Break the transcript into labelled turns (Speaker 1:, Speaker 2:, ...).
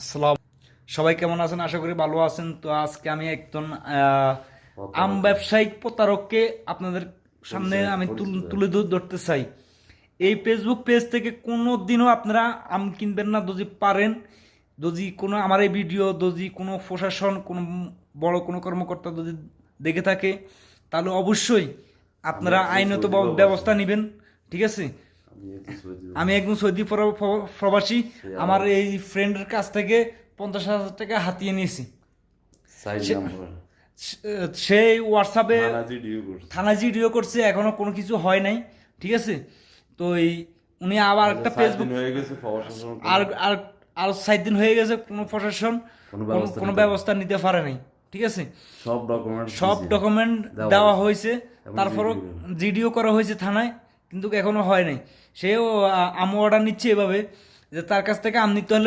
Speaker 1: আসসালাম, সবাই কেমন আছেন? আশা করি ভালো আছেন। তো আজকে আমি একজন আম ব্যবসায়িক প্রতারককে আপনাদের সামনে আমি তুলে ধরতে চাই। এই ফেসবুক পেজ থেকে কোনো দিনও আপনারা আম কিনবেন না যদি পারেন। যদি কোনো আমার এই ভিডিও যদি কোনো প্রশাসন কোনো বড় কোনো কর্মকর্তা যদি দেখে থাকে, তাহলে অবশ্যই আপনারা আইনত ব্যবস্থা নেবেন। ঠিক আছে? আমি একজন সৌদি প্রবাসী। আমার এই ফ্রেন্ডের কাছ থেকে 50,000 টাকা হাতিয়ে নিয়েছি। সে হোয়াটসঅ্যাপে থানা জিডিও করছে, এখনো কোনো কিছু হয় নাই। ঠিক আছে? তো এই উনি আবার একটা ফেসবুক আর আর আর 7 দিন হয়ে গেছে, কোনো প্রশাসন কোনো ব্যবস্থা নিতে পারে নাই। ঠিক আছে? সব ডকুমেন্ট দেওয়া হয়েছে, তারপরও জিডিও করা হয়েছে থানায়, কিন্তু এখনো হয় নাই। সেও আম অর্ডার নিচ্ছে এভাবে যে তার কাছ থেকে আম নিতে হলে